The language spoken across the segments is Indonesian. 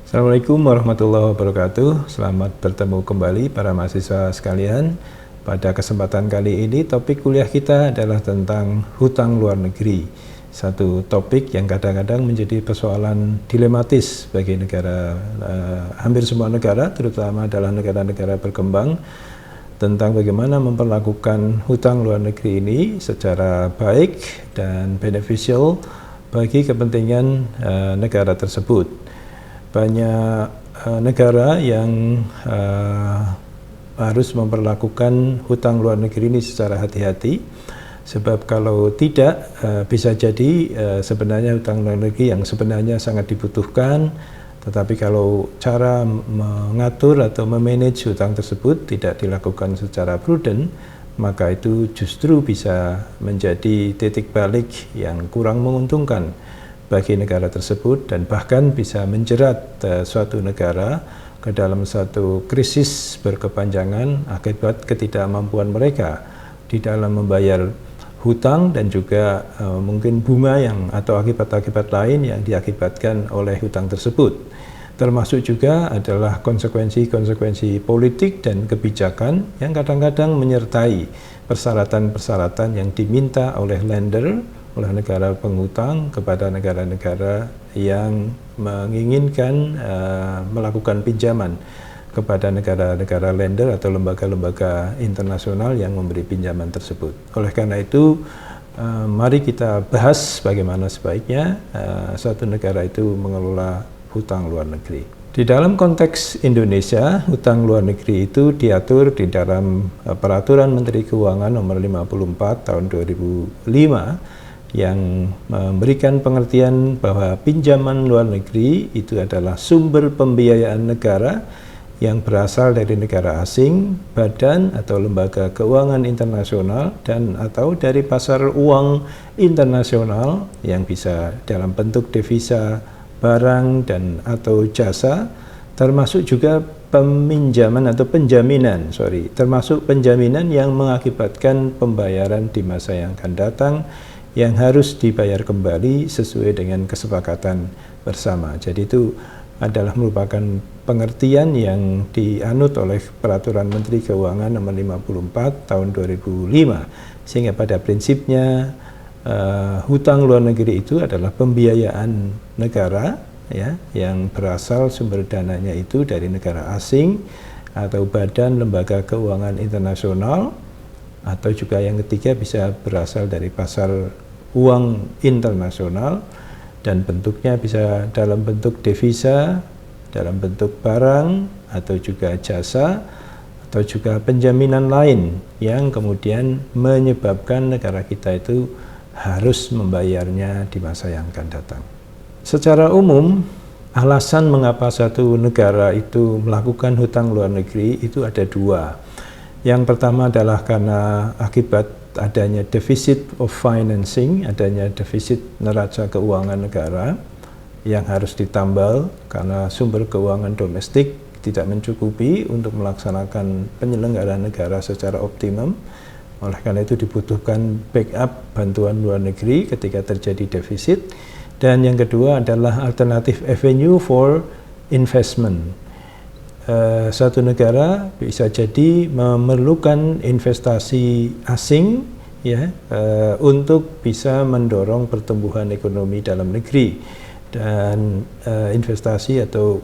Assalamualaikum warahmatullahi wabarakatuh. Selamat bertemu kembali para mahasiswa sekalian. Pada kesempatan kali ini topik kuliah kita adalah tentang hutang luar negeri. Satu topik yang kadang-kadang menjadi persoalan dilematis bagi negara, hampir semua negara, terutama adalah negara-negara berkembang, tentang bagaimana memperlakukan hutang luar negeri ini secara baik dan beneficial bagi kepentingan negara tersebut. Banyak negara yang harus memperlakukan hutang luar negeri ini secara hati-hati, sebab kalau tidak bisa jadi sebenarnya hutang luar negeri yang sebenarnya sangat dibutuhkan, tetapi kalau cara mengatur atau memanage hutang tersebut tidak dilakukan secara prudent, maka itu justru bisa menjadi titik balik yang kurang menguntungkan bagi negara tersebut dan bahkan bisa menjerat suatu negara ke dalam suatu krisis berkepanjangan akibat ketidakmampuan mereka di dalam membayar hutang dan juga mungkin bunga yang atau akibat-akibat lain yang diakibatkan oleh hutang tersebut. Termasuk juga adalah konsekuensi-konsekuensi politik dan kebijakan yang kadang-kadang menyertai persyaratan-persyaratan yang diminta oleh lender, oleh negara penghutang kepada negara-negara yang menginginkan melakukan pinjaman kepada negara-negara lender atau lembaga-lembaga internasional yang memberi pinjaman tersebut. Oleh karena itu, mari kita bahas bagaimana sebaiknya suatu negara itu mengelola hutang luar negeri. Di dalam konteks Indonesia, hutang luar negeri itu diatur di dalam Peraturan Menteri Keuangan Nomor 54 Tahun 2005 yang memberikan pengertian bahwa pinjaman luar negeri itu adalah sumber pembiayaan negara yang berasal dari negara asing, badan atau lembaga keuangan internasional dan atau dari pasar uang internasional yang bisa dalam bentuk devisa, barang dan atau jasa, termasuk juga peminjaman atau penjaminan, termasuk penjaminan yang mengakibatkan pembayaran di masa yang akan datang yang harus dibayar kembali sesuai dengan kesepakatan bersama. Jadi itu adalah merupakan pengertian yang dianut oleh Peraturan Menteri Keuangan Nomor 54 Tahun 2005, sehingga pada prinsipnya hutang luar negeri itu adalah pembiayaan negara ya, yang berasal sumber dananya itu dari negara asing atau badan lembaga keuangan internasional, atau juga yang ketiga bisa berasal dari pasar uang internasional dan bentuknya bisa dalam bentuk devisa, dalam bentuk barang atau juga jasa atau juga penjaminan lain yang kemudian menyebabkan negara kita itu harus membayarnya di masa yang akan datang. Secara umum, alasan mengapa satu negara itu melakukan hutang luar negeri itu ada dua. Yang pertama adalah karena akibat adanya deficit of financing, adanya defisit neraca keuangan negara yang harus ditambal karena sumber keuangan domestik tidak mencukupi untuk melaksanakan penyelenggaraan negara secara optimum. Oleh karena itu dibutuhkan backup bantuan luar negeri ketika terjadi defisit. Dan yang kedua adalah alternatif avenue for investment. Suatu negara bisa jadi memerlukan investasi asing ya, untuk bisa mendorong pertumbuhan ekonomi dalam negeri, dan investasi atau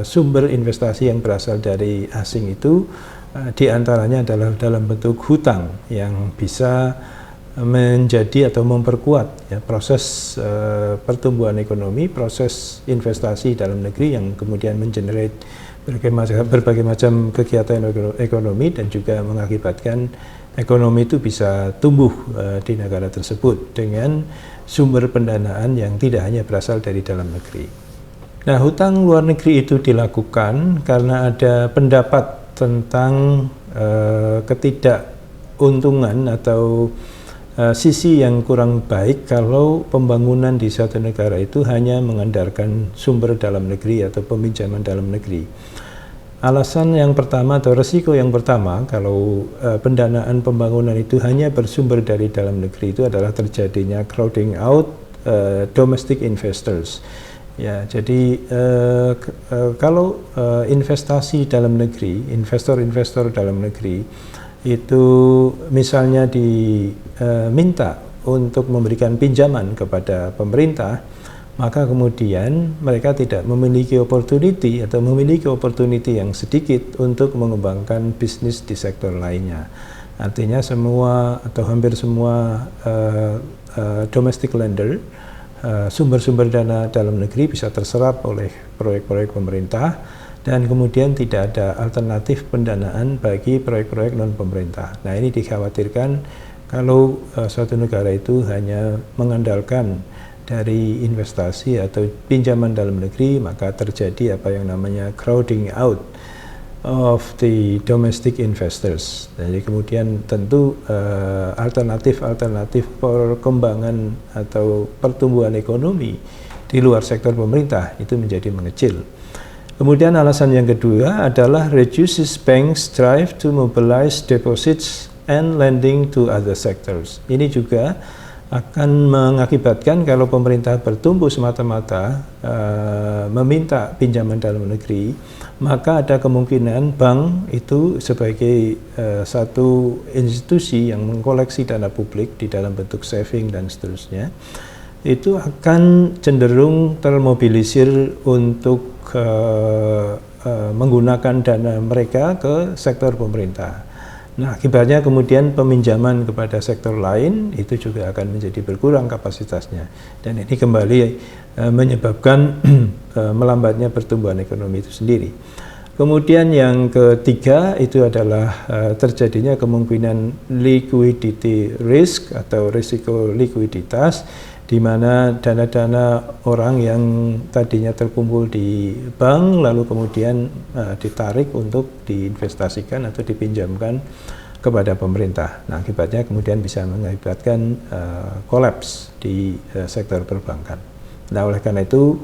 sumber investasi yang berasal dari asing itu diantaranya adalah dalam bentuk hutang yang bisa menjadi atau memperkuat ya, proses pertumbuhan ekonomi, proses investasi dalam negeri yang kemudian mengenerate berbagai macam kegiatan ekonomi dan juga mengakibatkan ekonomi itu bisa tumbuh di negara tersebut dengan sumber pendanaan yang tidak hanya berasal dari dalam negeri. Nah, hutang luar negeri itu dilakukan karena ada pendapat tentang ketidakuntungan atau sisi yang kurang baik kalau pembangunan di suatu negara itu hanya mengandalkan sumber dalam negeri atau peminjaman dalam negeri. Alasan yang pertama atau resiko yang pertama kalau pendanaan pembangunan itu hanya bersumber dari dalam negeri itu adalah terjadinya crowding out domestic investors Ya, jadi kalau investasi dalam negeri, investor-investor dalam negeri itu misalnya diminta untuk memberikan pinjaman kepada pemerintah, maka kemudian mereka tidak memiliki opportunity atau memiliki opportunity yang sedikit untuk mengembangkan bisnis di sektor lainnya. Artinya semua atau hampir semua domestic lender, sumber-sumber dana dalam negeri bisa terserap oleh proyek-proyek pemerintah, dan kemudian tidak ada alternatif pendanaan bagi proyek-proyek non-pemerintah. Nah, ini dikhawatirkan kalau suatu negara itu hanya mengandalkan dari investasi atau pinjaman dalam negeri, maka terjadi apa yang namanya crowding out of the domestic investors. Jadi kemudian tentu alternatif perkembangan atau pertumbuhan ekonomi di luar sektor pemerintah itu menjadi mengecil. Kemudian alasan yang kedua adalah reduces banks drive to mobilize deposits and lending to other sectors. Ini juga akan mengakibatkan kalau pemerintah bertumbuh semata-mata meminta pinjaman dalam negeri, maka ada kemungkinan bank itu sebagai satu institusi yang mengkoleksi dana publik di dalam bentuk saving dan seterusnya, itu akan cenderung termobilisir untuk menggunakan dana mereka ke sektor pemerintah. Nah, akibatnya kemudian peminjaman kepada sektor lain itu juga akan menjadi berkurang kapasitasnya, dan ini kembali menyebabkan melambatnya pertumbuhan ekonomi itu sendiri. Kemudian yang ketiga itu adalah terjadinya kemungkinan liquidity risk atau risiko likuiditas, di mana dana-dana orang yang tadinya terkumpul di bank lalu kemudian ditarik untuk diinvestasikan atau dipinjamkan kepada pemerintah. Nah, akibatnya kemudian bisa mengakibatkan kolaps di sektor perbankan. Nah, oleh karena itu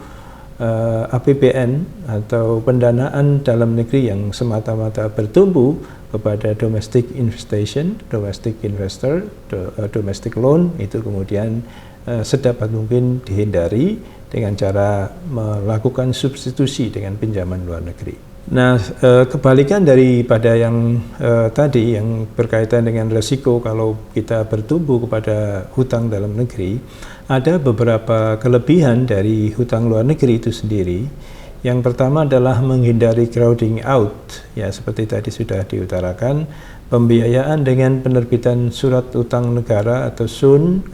APBN atau pendanaan dalam negeri yang semata-mata bertumbuh kepada domestic investment, domestic investor, domestic loan itu kemudian sedapat mungkin dihindari dengan cara melakukan substitusi dengan pinjaman luar negeri. Nah, kebalikan daripada yang tadi yang berkaitan dengan resiko kalau kita bertumbuh kepada hutang dalam negeri, ada beberapa kelebihan dari hutang luar negeri itu sendiri. Yang pertama adalah menghindari crowding out, ya seperti tadi sudah diutarakan, pembiayaan dengan penerbitan surat utang negara atau SUN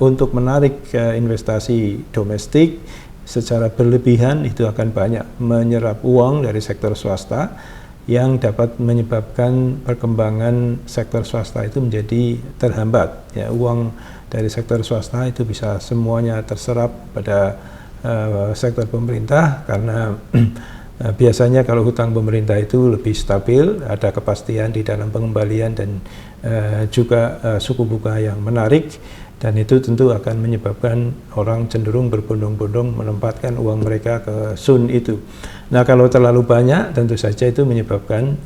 untuk menarik investasi domestik secara berlebihan itu akan banyak menyerap uang dari sektor swasta yang dapat menyebabkan perkembangan sektor swasta itu menjadi terhambat. Ya, uang dari sektor swasta itu bisa semuanya terserap pada sektor pemerintah karena biasanya kalau hutang pemerintah itu lebih stabil, ada kepastian di dalam pengembalian dan juga suku bunga yang menarik, dan itu tentu akan menyebabkan orang cenderung berbondong-bondong menempatkan uang mereka ke SUN itu. Nah, kalau terlalu banyak tentu saja itu menyebabkan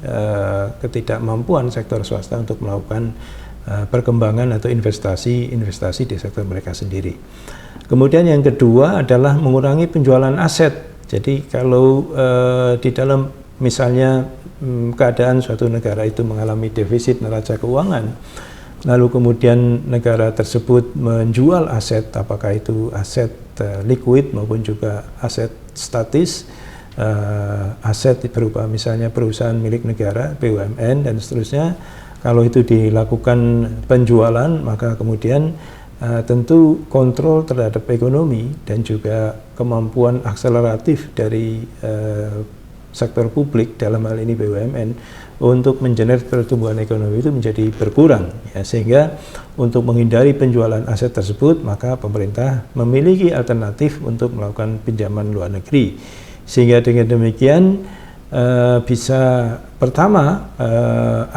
ketidakmampuan sektor swasta untuk melakukan perkembangan atau investasi di sektor mereka sendiri. Kemudian yang kedua adalah mengurangi penjualan aset. Jadi kalau di dalam misalnya keadaan suatu negara itu mengalami defisit neraca keuangan, lalu kemudian negara tersebut menjual aset, apakah itu aset liquid maupun juga aset statis, aset berupa misalnya perusahaan milik negara, BUMN dan seterusnya, kalau itu dilakukan penjualan, maka kemudian tentu kontrol terhadap ekonomi dan juga kemampuan akseleratif dari sektor publik dalam hal ini BUMN untuk mengenerate pertumbuhan ekonomi itu menjadi berkurang, ya, sehingga untuk menghindari penjualan aset tersebut maka pemerintah memiliki alternatif untuk melakukan pinjaman luar negeri, sehingga dengan demikian bisa pertama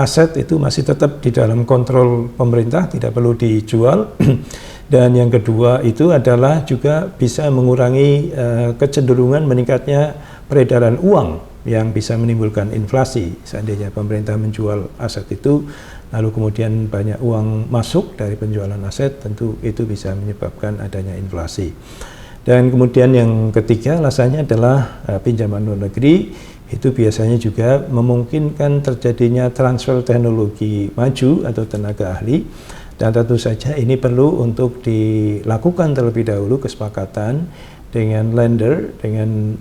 aset itu masih tetap di dalam kontrol pemerintah, tidak perlu dijual, dan yang kedua itu adalah juga bisa mengurangi kecenderungan meningkatnya peredaran uang yang bisa menimbulkan inflasi. Seandainya pemerintah menjual aset itu lalu kemudian banyak uang masuk dari penjualan aset, tentu itu bisa menyebabkan adanya inflasi. Dan kemudian yang ketiga alasannya adalah pinjaman luar negeri itu biasanya juga memungkinkan terjadinya transfer teknologi maju atau tenaga ahli, dan tentu saja ini perlu untuk dilakukan terlebih dahulu kesepakatan dengan lender, dengan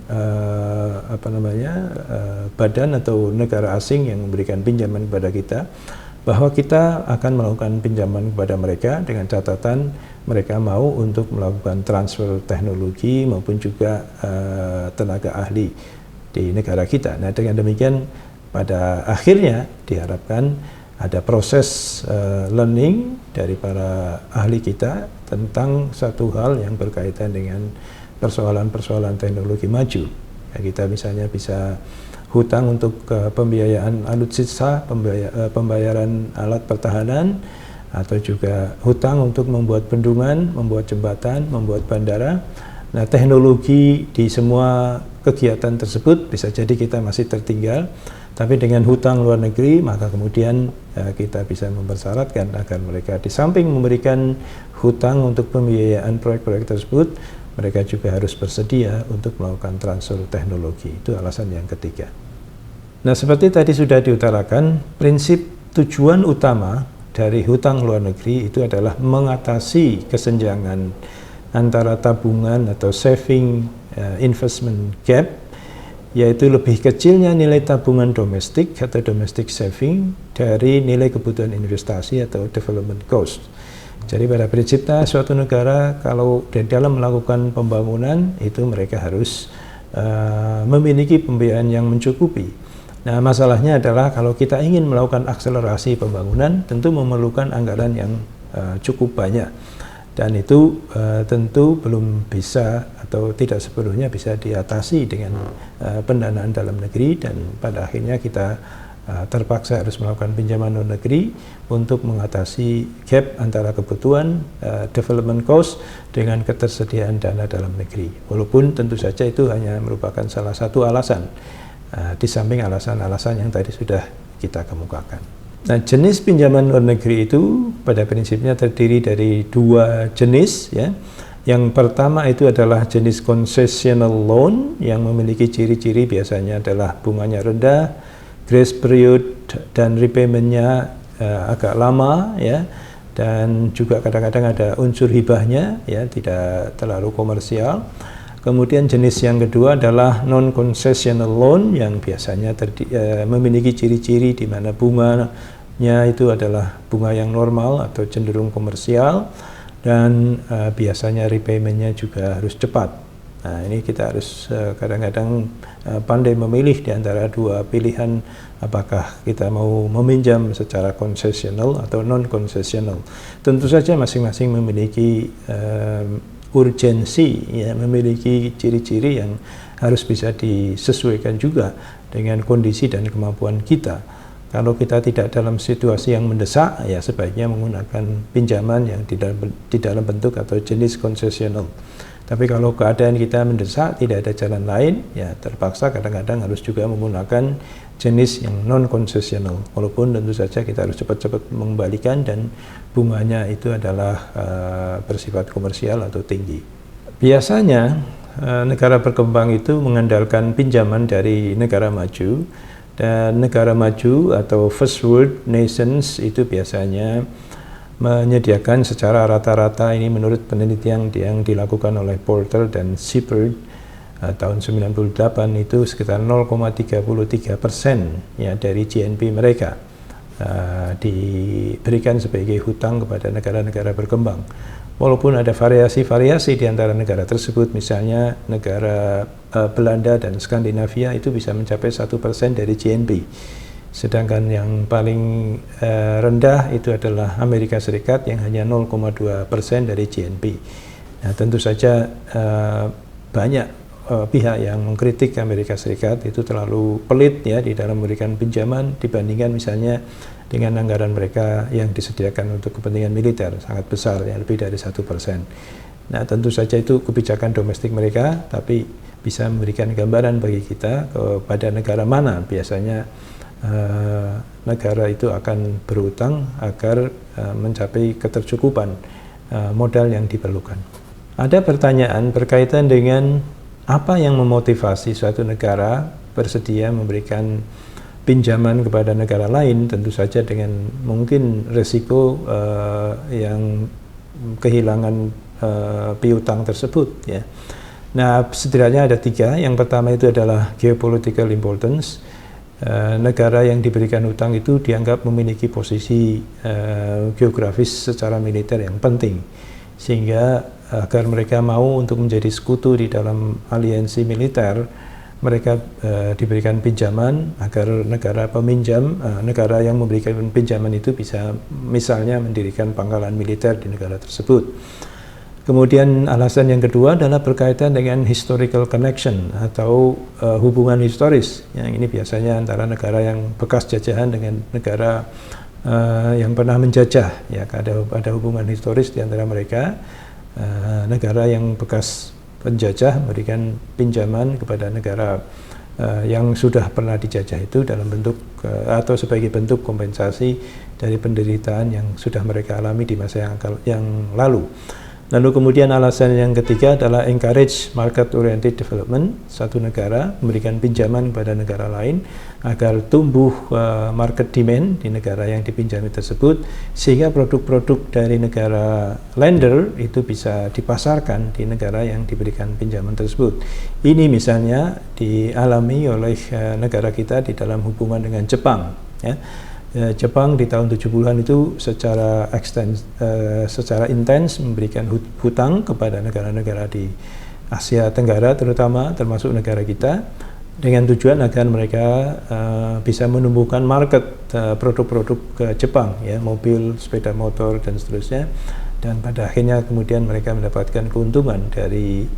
badan atau negara asing yang memberikan pinjaman kepada kita, bahwa kita akan melakukan pinjaman kepada mereka dengan catatan mereka mau untuk melakukan transfer teknologi maupun juga tenaga ahli di negara kita. Nah, dengan demikian pada akhirnya diharapkan ada proses learning dari para ahli kita tentang satu hal yang berkaitan dengan persoalan-persoalan teknologi maju. Ya, kita misalnya bisa hutang untuk pembiayaan alutsista, pembayaran alat pertahanan, atau juga hutang untuk membuat bendungan, membuat jembatan, membuat bandara. Nah, teknologi di semua kegiatan tersebut bisa jadi kita masih tertinggal, tapi dengan hutang luar negeri maka kemudian kita bisa mempersyaratkan agar mereka di samping memberikan hutang untuk pembiayaan proyek-proyek tersebut, mereka juga harus bersedia untuk melakukan transfer teknologi. Itu alasan yang ketiga. Nah, seperti tadi sudah diutarakan, prinsip tujuan utama dari hutang luar negeri itu adalah mengatasi kesenjangan antara tabungan atau saving investment gap, yaitu lebih kecilnya nilai tabungan domestik atau domestic saving dari nilai kebutuhan investasi atau development cost. Jadi pada prinsipnya suatu negara kalau di dalam melakukan pembangunan itu mereka harus memiliki pembiayaan yang mencukupi. Nah, masalahnya adalah kalau kita ingin melakukan akselerasi pembangunan tentu memerlukan anggaran yang cukup banyak, dan itu tentu belum bisa atau tidak sepenuhnya bisa diatasi dengan pendanaan dalam negeri, dan pada akhirnya kita terpaksa harus melakukan pinjaman luar negeri untuk mengatasi gap antara kebutuhan development cost dengan ketersediaan dana dalam negeri, walaupun tentu saja itu hanya merupakan salah satu alasan di samping alasan-alasan yang tadi sudah kita kemukakan. Nah, jenis pinjaman luar negeri itu pada prinsipnya terdiri dari dua jenis, ya. Yang pertama itu adalah jenis concessional loan yang memiliki ciri-ciri biasanya adalah bunganya rendah, grace period dan repaymentnya agak lama, ya, dan juga kadang-kadang ada unsur hibahnya, ya, tidak terlalu komersial. Kemudian jenis yang kedua adalah non-concessional loan yang biasanya memiliki ciri-ciri di mana bunganya itu adalah bunga yang normal atau cenderung komersial, dan biasanya repaymentnya juga harus cepat. Nah, ini kita harus kadang-kadang pandai memilih di antara dua pilihan, apakah kita mau meminjam secara concessional atau non-concessional. Tentu saja masing-masing memiliki urgensi, ya, memiliki ciri-ciri yang harus bisa disesuaikan juga dengan kondisi dan kemampuan kita. Kalau kita tidak dalam situasi yang mendesak, ya sebaiknya menggunakan pinjaman yang di dalam bentuk atau jenis konsesional. Tapi kalau keadaan kita mendesak, tidak ada jalan lain, ya terpaksa kadang-kadang harus juga menggunakan jenis yang non-konsesional, walaupun tentu saja kita harus cepat-cepat mengembalikan dan bunganya itu adalah bersifat komersial atau tinggi. Biasanya negara berkembang itu mengandalkan pinjaman dari negara maju, dan negara maju atau first world nations itu biasanya menyediakan secara rata-rata, ini menurut penelitian yang dilakukan oleh Porter dan Siebert tahun 98, itu sekitar 0,33% ya dari GNP mereka diberikan sebagai hutang kepada negara-negara berkembang. Walaupun ada variasi-variasi di antara negara tersebut, misalnya negara Belanda dan Skandinavia itu bisa mencapai 1% dari GNP. Sedangkan yang paling rendah itu adalah Amerika Serikat yang hanya 0,2% dari GNP. Nah, tentu saja banyak pihak yang mengkritik Amerika Serikat itu terlalu pelit ya di dalam memberikan pinjaman dibandingkan misalnya dengan anggaran mereka yang disediakan untuk kepentingan militer sangat besar, ya lebih dari 1%. Nah, tentu saja itu kebijakan domestik mereka, tapi bisa memberikan gambaran bagi kita kepada negara mana biasanya negara itu akan berutang agar mencapai ketercukupan modal yang diperlukan. Ada pertanyaan berkaitan dengan apa yang memotivasi suatu negara bersedia memberikan pinjaman kepada negara lain, tentu saja dengan mungkin resiko yang kehilangan piutang tersebut, ya. Nah, setidaknya ada 3. Yang pertama itu adalah geopolitical importance. Negara yang diberikan hutang itu dianggap memiliki posisi geografis secara militer yang penting, sehingga agar mereka mau untuk menjadi sekutu di dalam aliansi militer, mereka diberikan pinjaman agar negara peminjam, negara yang memberikan pinjaman itu bisa misalnya mendirikan pangkalan militer di negara tersebut. Kemudian alasan yang kedua adalah berkaitan dengan historical connection atau hubungan historis. Yang ini biasanya antara negara yang bekas jajahan dengan negara yang pernah menjajah. Ya, ada hubungan historis di antara mereka. Negara yang bekas penjajah memberikan pinjaman kepada negara yang sudah pernah dijajah itu dalam bentuk atau sebagai bentuk kompensasi dari penderitaan yang sudah mereka alami di masa yang lalu. Lalu kemudian alasan yang ketiga adalah encourage market oriented development. Satu negara memberikan pinjaman kepada negara lain agar tumbuh market demand di negara yang dipinjami tersebut, sehingga produk-produk dari negara lender itu bisa dipasarkan di negara yang diberikan pinjaman tersebut. Ini misalnya dialami oleh negara kita di dalam hubungan dengan Jepang, ya. Jepang di tahun 70-an itu secara intens memberikan hutang kepada negara-negara di Asia Tenggara termasuk negara kita, dengan tujuan agar mereka bisa menumbuhkan market produk-produk ke Jepang, ya, mobil, sepeda motor dan seterusnya, dan pada akhirnya kemudian mereka mendapatkan keuntungan dari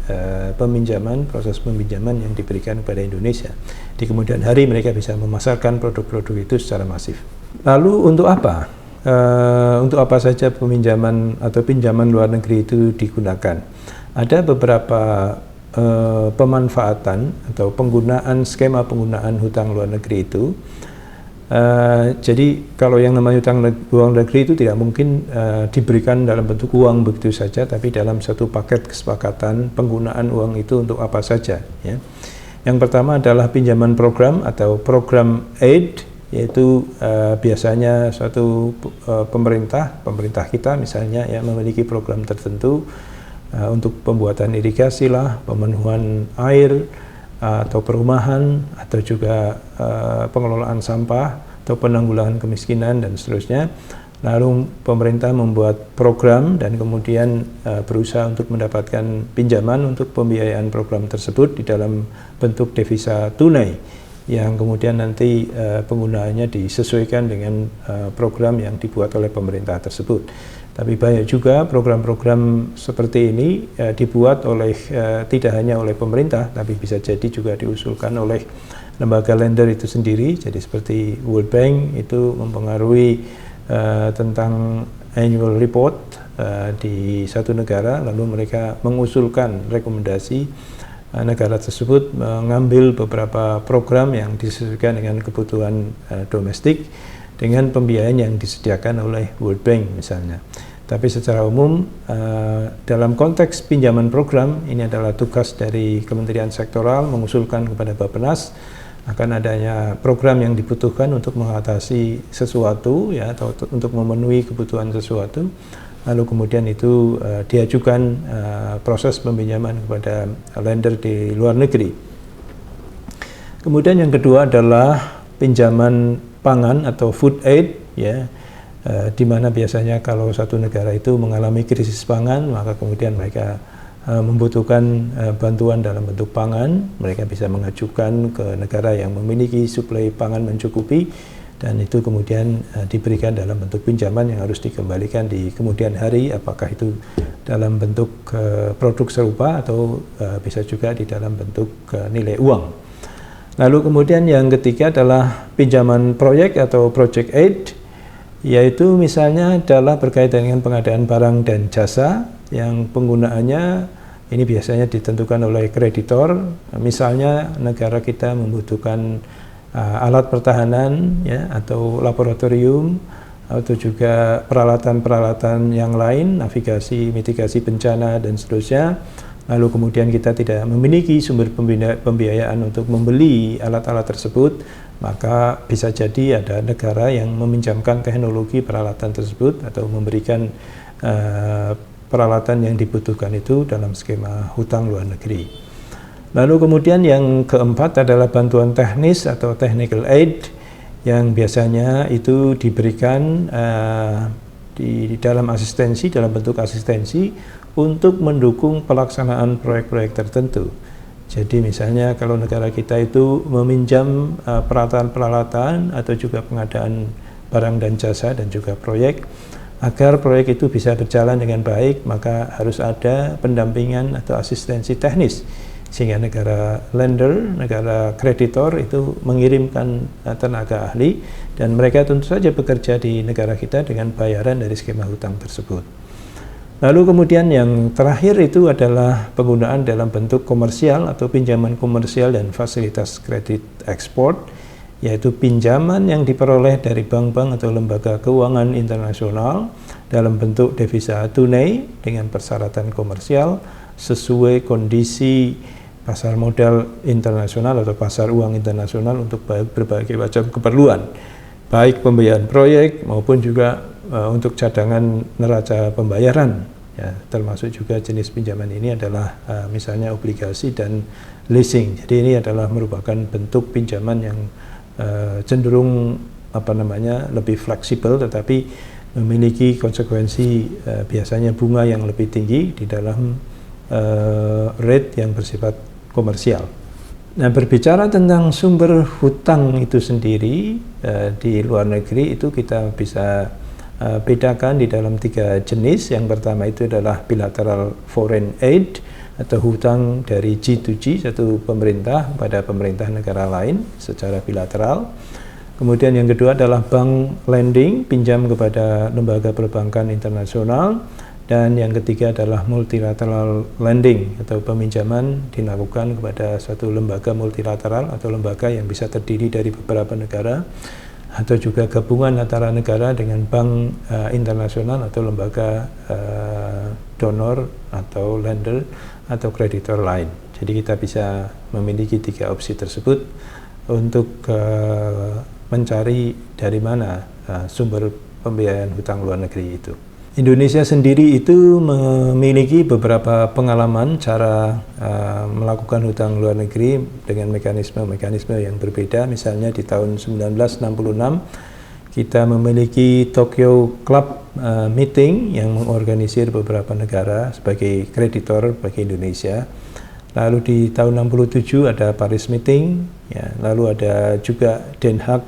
proses peminjaman yang diberikan kepada Indonesia. Di kemudian hari mereka bisa memasarkan produk-produk itu secara masif. Lalu untuk apa? Untuk apa saja peminjaman atau pinjaman luar negeri itu digunakan? Ada beberapa pemanfaatan atau skema penggunaan hutang luar negeri itu. Jadi kalau yang namanya hutang luar negeri itu tidak mungkin diberikan dalam bentuk uang begitu saja, tapi dalam satu paket kesepakatan penggunaan uang itu untuk apa saja, ya. Yang pertama adalah pinjaman program atau program aid, yaitu biasanya suatu pemerintah kita misalnya, ya, memiliki program tertentu untuk pembuatan irigasi lah, pemenuhan air atau perumahan, atau juga pengelolaan sampah atau penanggulangan kemiskinan dan seterusnya. Lalu pemerintah membuat program dan kemudian berusaha untuk mendapatkan pinjaman untuk pembiayaan program tersebut di dalam bentuk devisa tunai, yang kemudian nanti penggunaannya disesuaikan dengan program yang dibuat oleh pemerintah tersebut. Tapi banyak juga program-program seperti ini dibuat oleh tidak hanya oleh pemerintah, tapi bisa jadi juga diusulkan oleh lembaga lender itu sendiri. Jadi seperti World Bank itu mempengaruhi tentang annual report di satu negara, lalu mereka mengusulkan rekomendasi negara tersebut mengambil beberapa program yang disesuaikan dengan kebutuhan domestik dengan pembiayaan yang disediakan oleh World Bank misalnya. Tapi secara umum dalam konteks pinjaman program, ini adalah tugas dari Kementerian Sektoral mengusulkan kepada Bappenas akan adanya program yang dibutuhkan untuk mengatasi sesuatu, ya, atau untuk memenuhi kebutuhan sesuatu. Lalu kemudian itu diajukan proses peminjaman kepada lender di luar negeri. Kemudian yang kedua adalah pinjaman pangan atau food aid, ya, di mana biasanya kalau satu negara itu mengalami krisis pangan, maka kemudian mereka membutuhkan bantuan dalam bentuk pangan. Mereka bisa mengajukan ke negara yang memiliki suplai pangan mencukupi, dan itu kemudian diberikan dalam bentuk pinjaman yang harus dikembalikan di kemudian hari, apakah itu dalam bentuk produk serupa atau bisa juga di dalam bentuk nilai uang. Lalu kemudian yang ketiga adalah pinjaman proyek atau project aid, yaitu misalnya adalah berkaitan dengan pengadaan barang dan jasa yang penggunaannya ini biasanya ditentukan oleh kreditor. Misalnya negara kita membutuhkan alat pertahanan, ya, atau laboratorium atau juga peralatan-peralatan yang lain, navigasi, mitigasi bencana, dan seterusnya. Lalu kemudian kita tidak memiliki sumber pembiayaan untuk membeli alat-alat tersebut, maka bisa jadi ada negara yang meminjamkan teknologi peralatan tersebut atau memberikan peralatan yang dibutuhkan itu dalam skema hutang luar negeri. Lalu kemudian yang keempat adalah bantuan teknis atau technical aid, yang biasanya itu diberikan di dalam bentuk asistensi untuk mendukung pelaksanaan proyek-proyek tertentu. Jadi misalnya kalau negara kita itu meminjam peralatan-peralatan atau juga pengadaan barang dan jasa dan juga proyek, agar proyek itu bisa berjalan dengan baik, maka harus ada pendampingan atau asistensi teknis, sehingga negara lender, negara kreditor itu mengirimkan tenaga ahli, dan mereka tentu saja bekerja di negara kita dengan bayaran dari skema hutang tersebut. Lalu kemudian yang terakhir itu adalah penggunaan dalam bentuk komersial atau pinjaman komersial dan fasilitas kredit ekspor, yaitu pinjaman yang diperoleh dari bank-bank atau lembaga keuangan internasional dalam bentuk devisa tunai dengan persyaratan komersial sesuai kondisi pasar modal internasional atau pasar uang internasional untuk berbagai macam keperluan, baik pembiayaan proyek maupun juga untuk cadangan neraca pembayaran, ya, termasuk juga jenis pinjaman ini adalah misalnya obligasi dan leasing. Jadi ini adalah merupakan bentuk pinjaman yang cenderung lebih fleksibel, tetapi memiliki konsekuensi biasanya bunga yang lebih tinggi di dalam rate yang bersifat komersial. Nah, berbicara tentang sumber hutang itu sendiri di luar negeri itu kita bisa bedakan di dalam 3 jenis. Yang pertama itu adalah bilateral foreign aid atau hutang dari G2G, satu pemerintah pada pemerintah negara lain secara bilateral. Kemudian yang kedua adalah bank lending, pinjam kepada lembaga perbankan internasional. Dan yang ketiga adalah multilateral lending atau peminjaman dilakukan kepada suatu lembaga multilateral atau lembaga yang bisa terdiri dari beberapa negara atau juga gabungan antara negara dengan bank internasional atau lembaga donor atau lender atau kreditor lain. Jadi kita bisa memiliki 3 opsi tersebut untuk mencari dari mana sumber pembiayaan hutang luar negeri itu. Indonesia sendiri itu memiliki beberapa pengalaman cara melakukan hutang luar negeri dengan mekanisme-mekanisme yang berbeda. Misalnya di tahun 1966 kita memiliki Tokyo Club Meeting yang mengorganisir beberapa negara sebagai kreditor bagi Indonesia. Lalu di tahun 67 ada Paris Meeting, ya, lalu ada juga Den Haag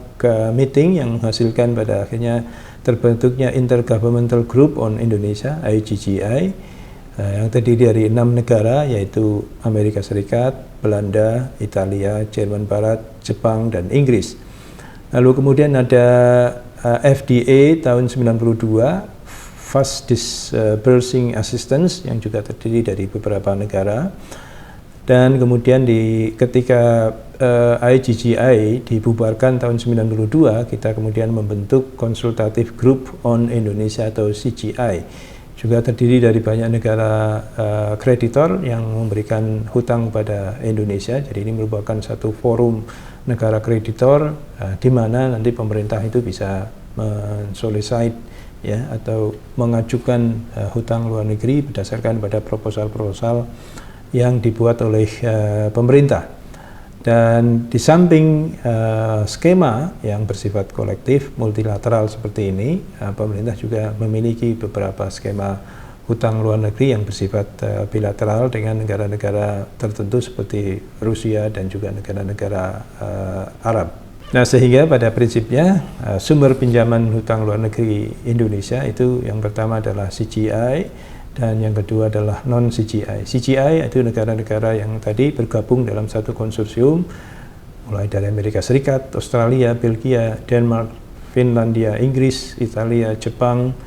Meeting yang menghasilkan pada akhirnya terbentuknya Intergovernmental Group on Indonesia, IGGI, yang terdiri dari 6 negara, yaitu Amerika Serikat, Belanda, Italia, Jerman Barat, Jepang, dan Inggris. Lalu kemudian ada FDA tahun 92, Fast Disbursing Assistance, yang juga terdiri dari beberapa negara. Dan kemudian ketika IGGI dibubarkan tahun 92, kita kemudian membentuk Consultative Group on Indonesia atau CGI, juga terdiri dari banyak negara kreditor yang memberikan hutang pada Indonesia. Jadi ini merupakan satu forum negara kreditor di mana nanti pemerintah itu bisa men-solicite, ya, atau mengajukan hutang luar negeri berdasarkan pada proposal-proposal yang dibuat oleh pemerintah. Dan di samping skema yang bersifat kolektif multilateral seperti ini, pemerintah juga memiliki beberapa skema hutang luar negeri yang bersifat bilateral dengan negara-negara tertentu seperti Rusia dan juga negara-negara Arab. Nah, sehingga pada prinsipnya sumber pinjaman hutang luar negeri Indonesia itu yang pertama adalah CGI, dan yang kedua adalah non-CGI. CGI itu negara-negara yang tadi bergabung dalam satu konsorsium, mulai dari Amerika Serikat, Australia, Belgia, Denmark, Finlandia, Inggris, Italia, Jepang,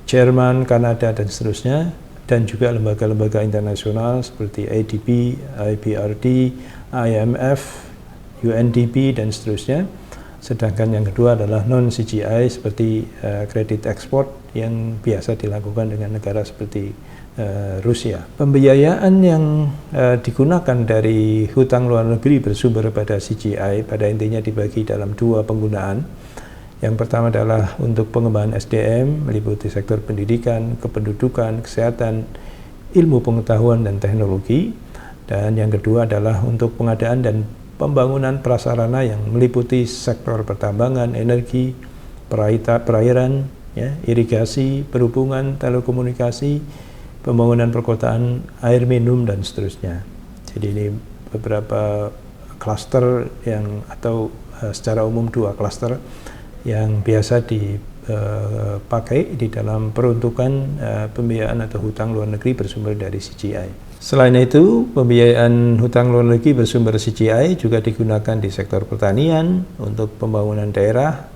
Jerman, Kanada, dan seterusnya, dan juga lembaga-lembaga internasional seperti ADB, IBRD, IMF, UNDP, dan seterusnya, Sedangkan yang kedua adalah non-CGI seperti kredit ekspor yang biasa dilakukan dengan negara seperti Rusia. Pembiayaan yang digunakan dari hutang luar negeri bersumber pada CGI pada intinya dibagi dalam dua penggunaan. Yang pertama adalah untuk pengembangan SDM meliputi sektor pendidikan, kependudukan, kesehatan, ilmu pengetahuan dan teknologi. Dan yang kedua adalah untuk pengadaan dan pembangunan prasarana yang meliputi sektor pertambangan, energi, perairan, ya, irigasi, perhubungan, telekomunikasi, pembangunan perkotaan, air minum dan seterusnya. Jadi ini beberapa klaster yang atau secara umum dua klaster yang biasa dipakai di dalam peruntukan pembiayaan atau hutang luar negeri bersumber dari CGI. Selain itu, pembiayaan hutang luar negeri bersumber CGI juga digunakan di sektor pertanian untuk pembangunan daerah,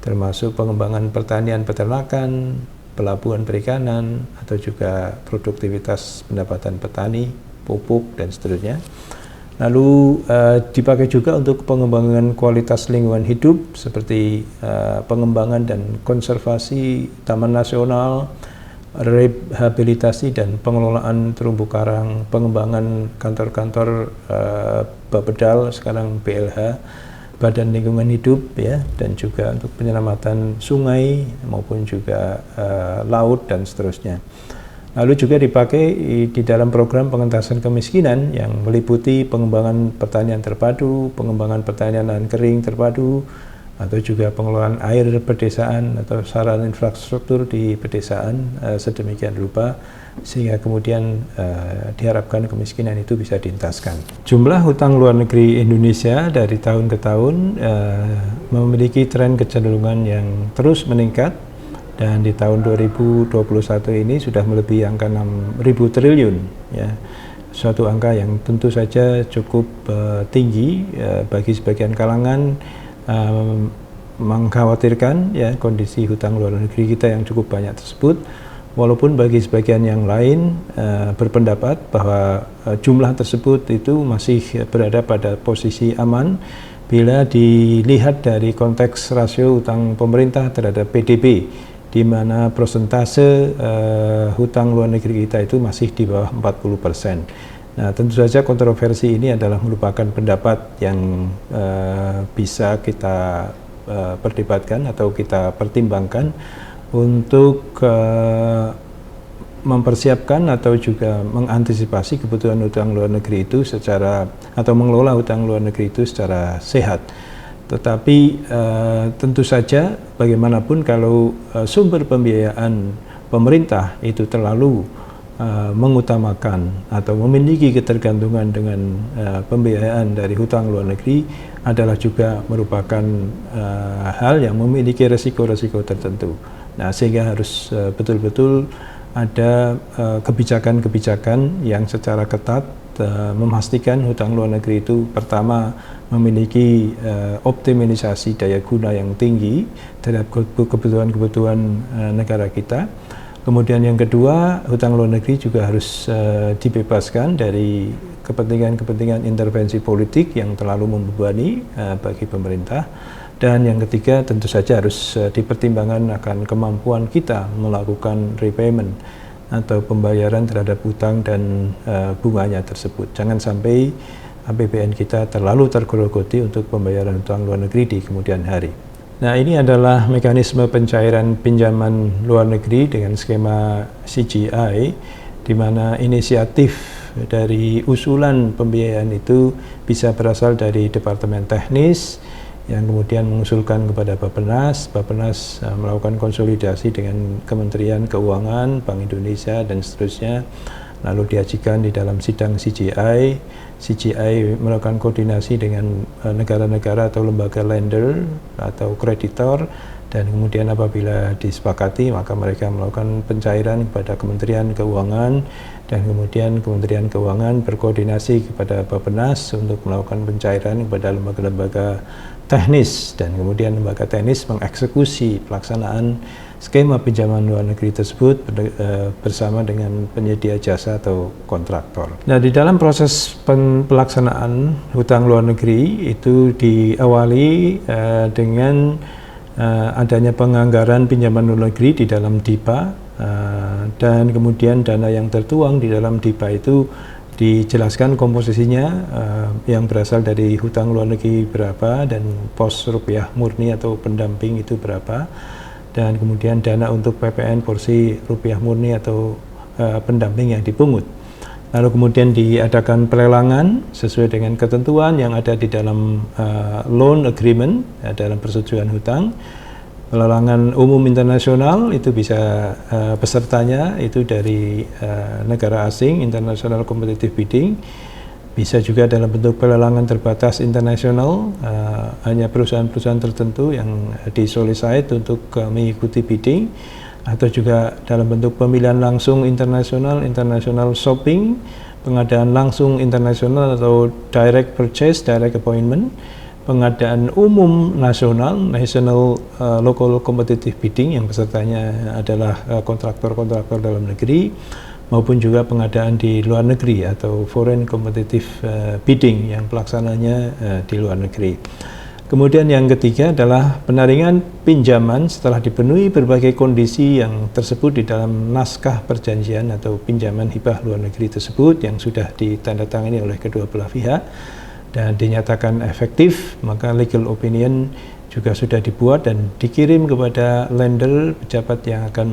termasuk pengembangan pertanian peternakan, pelabuhan perikanan, atau juga produktivitas pendapatan petani, pupuk, dan seterusnya. Lalu dipakai juga untuk pengembangan kualitas lingkungan hidup seperti pengembangan dan konservasi taman nasional, rehabilitasi dan pengelolaan terumbu karang, pengembangan kantor-kantor Bapedal, sekarang BLH, Badan Lingkungan Hidup, ya, dan juga untuk penyelamatan sungai maupun juga laut dan seterusnya. Lalu juga dipakai di dalam program pengentasan kemiskinan yang meliputi pengembangan pertanian terpadu, pengembangan pertanian lahan kering terpadu, atau juga pengelolaan air pedesaan atau sarana infrastruktur di pedesaan sedemikian rupa sehingga kemudian diharapkan kemiskinan itu bisa dientaskan. Jumlah hutang luar negeri Indonesia dari tahun ke tahun memiliki tren kecenderungan yang terus meningkat, dan di tahun 2021 ini sudah melebihi angka 6.000 triliun, ya. Suatu angka yang tentu saja cukup tinggi bagi sebagian kalangan. Mengkhawatirkan, ya, kondisi hutang luar negeri kita yang cukup banyak tersebut, walaupun bagi sebagian yang lain berpendapat bahwa jumlah tersebut itu masih berada pada posisi aman bila dilihat dari konteks rasio hutang pemerintah terhadap PDB, di mana persentase hutang luar negeri kita itu masih di bawah 40%. Nah, tentu saja kontroversi ini adalah merupakan pendapat yang bisa kita perdebatkan atau kita pertimbangkan untuk mempersiapkan atau juga mengantisipasi kebutuhan hutang luar negeri itu secara, atau mengelola hutang luar negeri itu secara sehat. Tetapi tentu saja bagaimanapun kalau sumber pembiayaan pemerintah itu terlalu mengutamakan atau memiliki ketergantungan dengan pembiayaan dari hutang luar negeri adalah juga merupakan hal yang memiliki resiko-resiko tertentu. Nah, sehingga harus betul-betul ada kebijakan-kebijakan yang secara ketat memastikan hutang luar negeri itu pertama memiliki optimalisasi daya guna yang tinggi terhadap kebutuhan-kebutuhan negara kita. Kemudian yang kedua, hutang luar negeri juga harus dibebaskan dari kepentingan-kepentingan intervensi politik yang terlalu membebani bagi pemerintah. Dan yang ketiga, tentu saja harus dipertimbangkan akan kemampuan kita melakukan repayment atau pembayaran terhadap hutang dan bunganya tersebut. Jangan sampai APBN kita terlalu tergerogoti untuk pembayaran hutang luar negeri di kemudian hari. Nah, ini adalah mekanisme pencairan pinjaman luar negeri dengan skema CGI, di mana inisiatif dari usulan pembiayaan itu bisa berasal dari Departemen Teknis yang kemudian mengusulkan kepada Bappenas. Bappenas melakukan konsolidasi dengan Kementerian Keuangan, Bank Indonesia, dan seterusnya. Lalu diajukan di dalam sidang CGI. CGI melakukan koordinasi dengan negara-negara atau lembaga lender atau kreditor, dan kemudian apabila disepakati maka mereka melakukan pencairan kepada Kementerian Keuangan, dan kemudian Kementerian Keuangan berkoordinasi kepada Bappenas untuk melakukan pencairan kepada lembaga-lembaga teknis, dan kemudian lembaga teknis mengeksekusi pelaksanaan skema pinjaman luar negeri tersebut bersama dengan penyedia jasa atau kontraktor. Nah, di dalam proses pelaksanaan hutang luar negeri itu diawali dengan adanya penganggaran pinjaman luar negeri di dalam DIPA, dan kemudian dana yang tertuang di dalam DIPA itu dijelaskan komposisinya, yang berasal dari hutang luar negeri berapa dan pos rupiah murni atau pendamping itu berapa, dan kemudian dana untuk PPN porsi rupiah murni atau pendamping yang dipungut. Lalu kemudian diadakan pelelangan sesuai dengan ketentuan yang ada di dalam loan agreement, dalam persetujuan hutang. Pelelangan umum internasional itu bisa pesertanya itu dari negara asing, international competitive bidding, bisa juga dalam bentuk pelelangan terbatas internasional, hanya perusahaan-perusahaan tertentu yang di-solicit untuk mengikuti bidding, atau juga dalam bentuk pemilihan langsung internasional, international shopping, pengadaan langsung internasional atau direct purchase, direct appointment, pengadaan umum nasional, national local competitive bidding yang pesertanya adalah kontraktor-kontraktor dalam negeri, maupun juga pengadaan di luar negeri atau foreign competitive bidding yang pelaksananya di luar negeri. Kemudian yang ketiga adalah penaringan pinjaman setelah dipenuhi berbagai kondisi yang tersebut di dalam naskah perjanjian atau pinjaman hibah luar negeri tersebut yang sudah ditandatangani oleh kedua belah pihak dan dinyatakan efektif, maka legal opinion juga sudah dibuat dan dikirim kepada lender, pejabat yang akan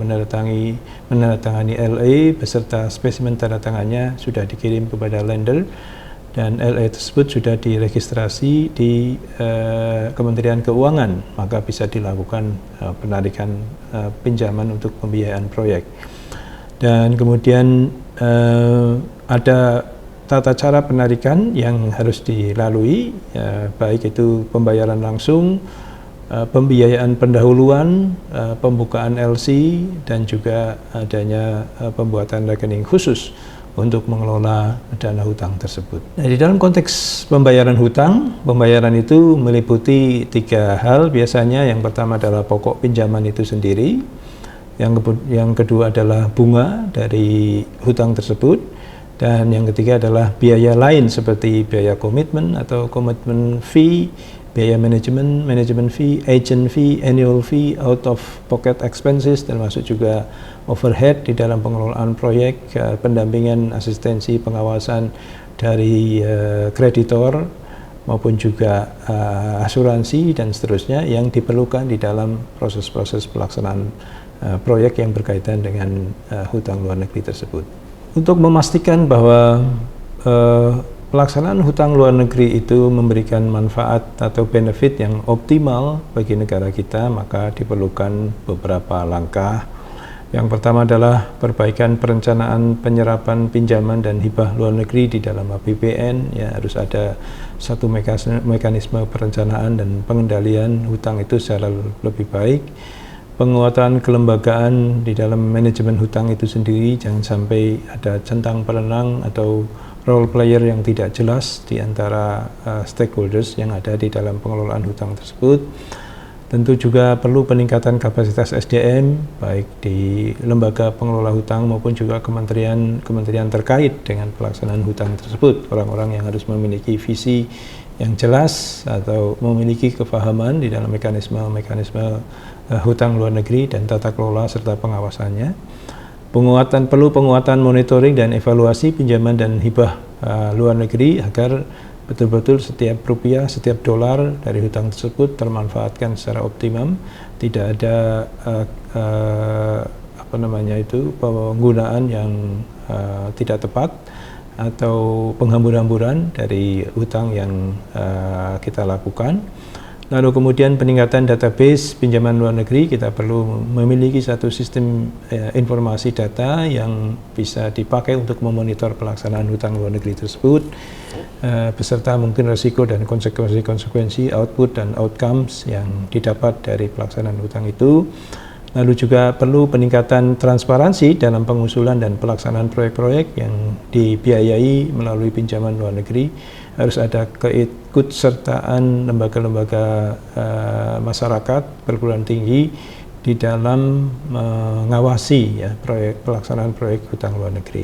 menandatangani LA beserta spesimen tanda tangannya sudah dikirim kepada lender, dan LA tersebut sudah diregistrasi di Kementerian Keuangan, maka bisa dilakukan penarikan pinjaman untuk pembiayaan proyek. Dan kemudian ada tata cara penarikan yang harus dilalui, baik itu pembayaran langsung, pembiayaan pendahuluan, pembukaan LC, dan juga adanya pembuatan rekening khusus untuk mengelola dana hutang tersebut. Nah, di dalam konteks pembayaran hutang, pembayaran itu meliputi 3 hal biasanya. Yang pertama adalah pokok pinjaman itu sendiri, yang kedua adalah bunga dari hutang tersebut, dan yang ketiga adalah biaya lain seperti biaya komitmen atau commitment fee, biaya manajemen fee, agent fee, annual fee, out of pocket expenses, termasuk juga overhead di dalam pengelolaan proyek, pendampingan, asistensi, pengawasan dari kreditor, maupun juga asuransi dan seterusnya yang diperlukan di dalam proses-proses pelaksanaan proyek yang berkaitan dengan hutang luar negeri tersebut. Untuk memastikan bahwa pelaksanaan hutang luar negeri itu memberikan manfaat atau benefit yang optimal bagi negara kita, maka diperlukan beberapa langkah. Yang pertama adalah perbaikan perencanaan penyerapan pinjaman dan hibah luar negeri di dalam APBN. Ya, harus ada satu mekanisme perencanaan dan pengendalian hutang itu secara lebih baik. Penguatan kelembagaan di dalam manajemen hutang itu sendiri, jangan sampai ada centang perenang atau role player yang tidak jelas di antara stakeholders yang ada di dalam pengelolaan hutang tersebut. Tentu juga perlu peningkatan kapasitas SDM baik di lembaga pengelola hutang maupun juga kementerian terkait dengan pelaksanaan hutang tersebut. Orang-orang yang harus memiliki visi yang jelas atau memiliki kefahaman di dalam mekanisme hutang luar negeri dan tata kelola serta pengawasannya. Perlu penguatan monitoring dan evaluasi pinjaman dan hibah luar negeri agar betul-betul setiap rupiah, setiap dolar dari hutang tersebut termanfaatkan secara optimum, tidak ada penggunaan yang tidak tepat atau penghambur-hamburan dari hutang yang kita lakukan. Lalu kemudian peningkatan database pinjaman luar negeri, kita perlu memiliki satu sistem informasi data yang bisa dipakai untuk memonitor pelaksanaan hutang luar negeri tersebut, beserta mungkin risiko dan konsekuensi output dan outcomes yang didapat dari pelaksanaan hutang itu. Lalu juga perlu peningkatan transparansi dalam pengusulan dan pelaksanaan proyek-proyek yang dibiayai melalui pinjaman luar negeri. Harus ada keikutsertaan lembaga-lembaga masyarakat perguruan tinggi di dalam mengawasi ya pelaksanaan proyek hutang luar negeri.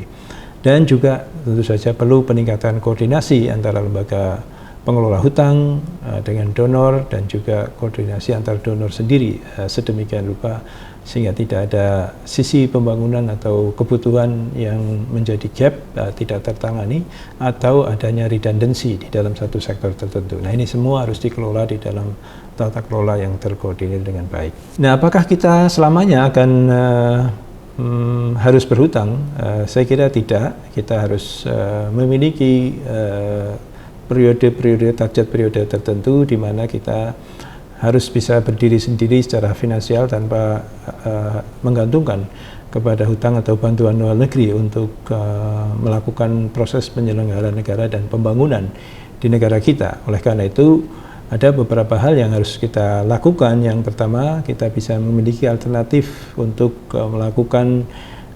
Dan juga tentu saja perlu peningkatan koordinasi antara lembaga pengelola hutang dengan donor, dan juga koordinasi antar donor sendiri sedemikian rupa sehingga tidak ada sisi pembangunan atau kebutuhan yang menjadi gap tidak tertangani, atau adanya redundancy di dalam satu sektor tertentu. Nah, ini semua harus dikelola di dalam tata kelola yang terkoordinir dengan baik. Nah, apakah kita selamanya akan harus berhutang? Saya kira tidak. Kita harus memiliki periode-periode, target periode tertentu di mana kita harus bisa berdiri sendiri secara finansial tanpa menggantungkan kepada hutang atau bantuan luar negeri untuk melakukan proses penyelenggaraan negara dan pembangunan di negara kita. Oleh karena itu, ada beberapa hal yang harus kita lakukan. Yang pertama, kita bisa memiliki alternatif untuk melakukan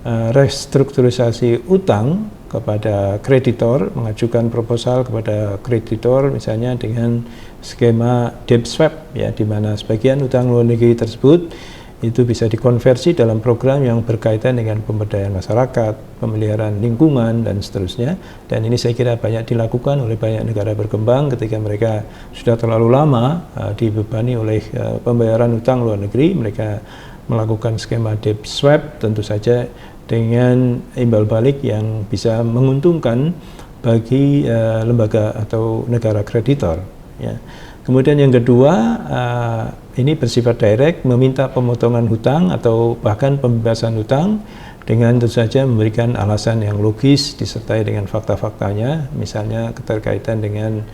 restrukturisasi utang kepada kreditor, mengajukan proposal kepada kreditor misalnya dengan skema debt swap ya, di mana sebagian utang luar negeri tersebut itu bisa dikonversi dalam program yang berkaitan dengan pemberdayaan masyarakat, pemeliharaan lingkungan, dan seterusnya. Dan ini saya kira banyak dilakukan oleh banyak negara berkembang ketika mereka sudah terlalu lama dibebani oleh pembayaran utang luar negeri. Mereka melakukan skema debt swap, tentu saja dengan imbal balik yang bisa menguntungkan bagi lembaga atau negara kreditor ya. Kemudian yang kedua, ini bersifat direct, meminta pemotongan hutang atau bahkan pembebasan hutang dengan tentu saja memberikan alasan yang logis disertai dengan fakta-faktanya, misalnya keterkaitan dengan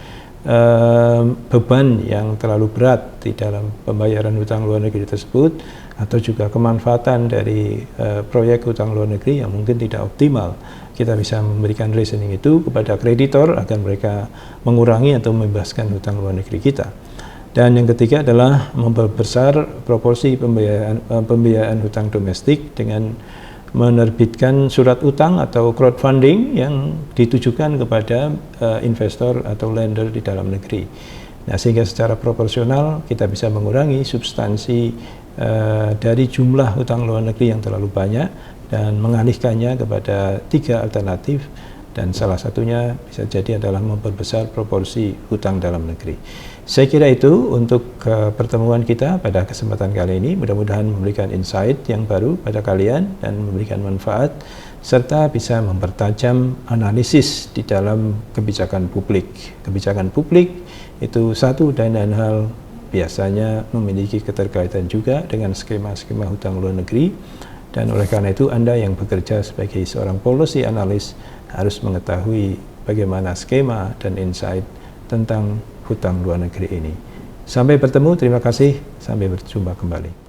beban yang terlalu berat di dalam pembayaran hutang luar negeri tersebut, atau juga kemanfaatan dari proyek hutang luar negeri yang mungkin tidak optimal. Kita bisa memberikan reasoning itu kepada kreditor agar mereka mengurangi atau membebaskan hutang luar negeri kita. Dan yang ketiga adalah memperbesar proporsi pembiayaan hutang domestik dengan menerbitkan surat utang atau crowdfunding yang ditujukan kepada investor atau lender di dalam negeri. Nah, sehingga secara proporsional kita bisa mengurangi substansi dari jumlah hutang luar negeri yang terlalu banyak dan mengalihkannya kepada 3 alternatif, dan salah satunya bisa jadi adalah memperbesar proporsi hutang dalam negeri. Saya kira itu untuk pertemuan kita pada kesempatan kali ini. Mudah-mudahan memberikan insight yang baru pada kalian dan memberikan manfaat, serta bisa mempertajam analisis di dalam kebijakan publik. Kebijakan publik itu satu dan lain hal biasanya memiliki keterkaitan juga dengan skema-skema hutang luar negeri, dan oleh karena itu Anda yang bekerja sebagai seorang policy analyst harus mengetahui bagaimana skema dan insight tentang hutang luar negeri ini. Sampai bertemu, terima kasih, sampai berjumpa kembali.